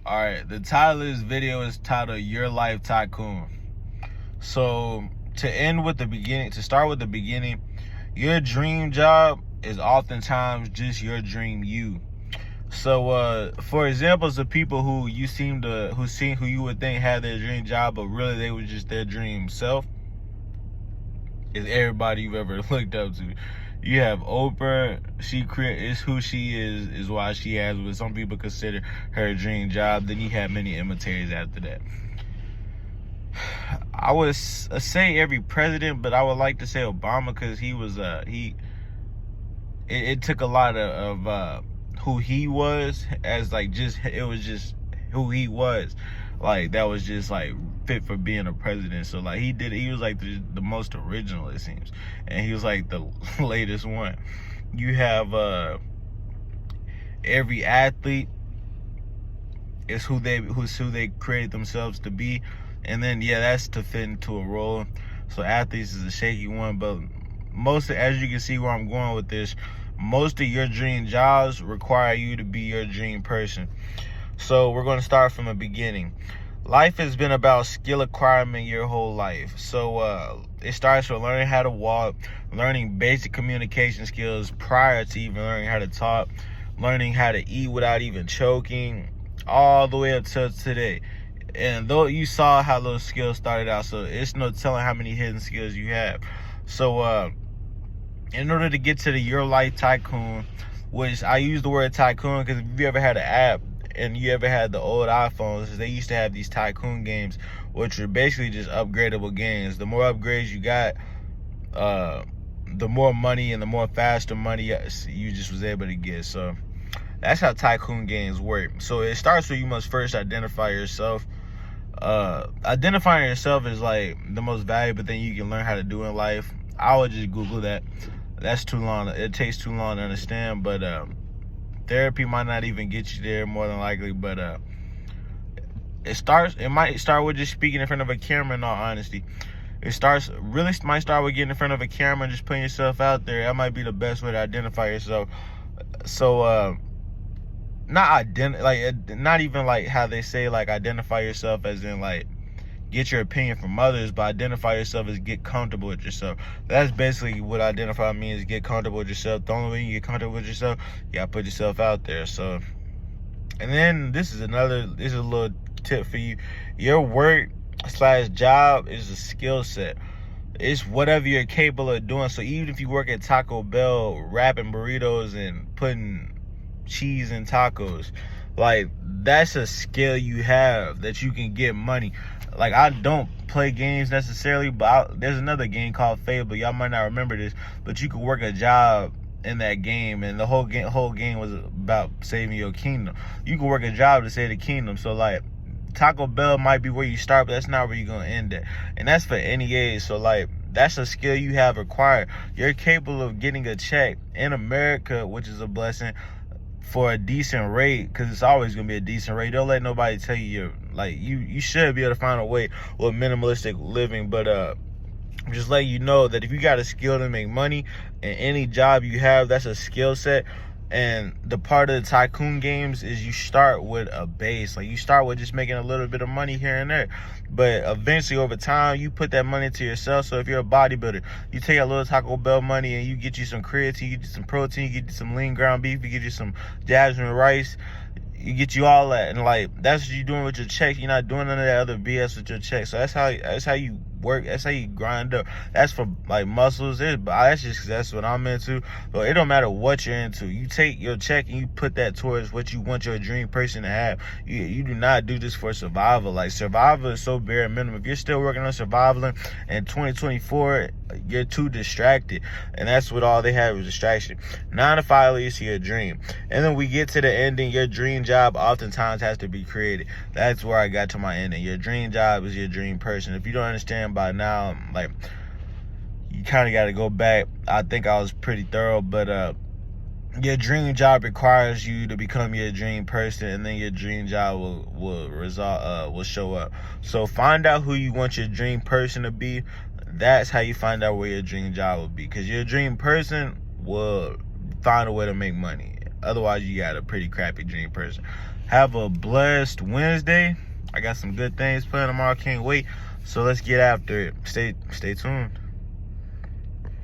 Alright, the title of this video is titled Your Life Tycoon. So, to start with the beginning, your dream job is oftentimes just your dream you. So, for examples of people who you would think had their dream job, but really they were just their dream self, is everybody you've ever looked up to. You have Oprah. Is who she is why she has what some people consider her dream job. Then you have many imitators after that. I would say every president, but I would like to say Obama, because he was it took a lot of who he was as it was just who he was, like that was just like fit for being a president. So like he was like the most original, it seems, and he was like the latest one. You have every athlete is who they created themselves to be, and then that's to fit into a role. So athletes is a shaky one, but as you can see where I'm going with this, most of your dream jobs require you to be your dream person. So we're going to start from the beginning. Life has been about skill acquirement your whole life. So it starts with learning how to walk, learning basic communication skills prior to even learning how to talk, learning how to eat without even choking, all the way up to today. And though you saw how those skills started out, so it's no telling how many hidden skills you have. So in order to get to the Your Life Tycoon, which I use the word tycoon because if you ever had an app and you ever had the old iPhones, they used to have these tycoon games, which are basically just upgradable games. The more upgrades you got, the more money and the more faster money you just was able to get. So that's how tycoon games work. So it starts with you must first identify yourself. Identifying yourself is like the most valuable thing you can learn how to do in life. I would just Google that. That's too long. It takes too long to understand, but therapy might not even get you there, more than likely. But it might start with just speaking in front of a camera, in all honesty. Might start with getting in front of a camera and just putting yourself out there. That might be the best way to identify yourself. So not even like how they say like identify yourself as in like get your opinion from others, but identify yourself as get comfortable with yourself. That's basically what identify means, get comfortable with yourself. The only way you get comfortable with yourself, you gotta put yourself out there. So, and then this is a little tip for you. Your work / job is a skill set. It's whatever you're capable of doing. So even if you work at Taco Bell wrapping burritos and putting cheese in tacos, like that's a skill you have that you can get money. Like I don't play games necessarily, but there's another game called Fable. Y'all might not remember this, but you could work a job in that game, and the whole game was about saving your kingdom. You can work a job to save the kingdom. So like Taco Bell might be where you start, but that's not where you're gonna end at, and that's for any age. So like that's a skill you have acquired. You're capable of getting a check in America, which is a blessing, for a decent rate, because it's always gonna be a decent rate. Don't let nobody tell you you should be able to find a way with minimalistic living, but just let you know that if you got a skill to make money in any job you have, that's a skill set. And the part of the tycoon games is you start with a base. Like you start with just making a little bit of money here and there, but eventually over time you put that money to yourself. So if you're a bodybuilder, you take a little Taco Bell money and you get you some creatine, you get you some protein, you get you some lean ground beef, you get you some jasmine rice, you get you all that, and like that's what you're doing with your check. You're not doing none of that other BS with your check. So that's how you work. That's how you grind up. That's for like muscles. That's what I'm into. But it don't matter what you're into. You take your check and you put that towards what you want your dream person to have. You do not do this for survival. Like survival is so bare minimum. If you're still working on survival in 2024, you're too distracted, and that's what all they have is distraction. 9 to 5 leads to your dream, and then we get to the ending. Your dream job oftentimes has to be created. That's where I got to my ending. Your dream job is your dream person. If you don't understand by now, like you kind of got to go back. I think I was pretty thorough, but your dream job requires you to become your dream person, and then your dream job will show up. So find out who you want your dream person to be. That's how you find out where your dream job will be, because your dream person will find a way to make money. Otherwise, you got a pretty crappy dream person. Have a blessed Wednesday. I got some good things planned tomorrow. Can't wait. So let's get after it. Stay tuned.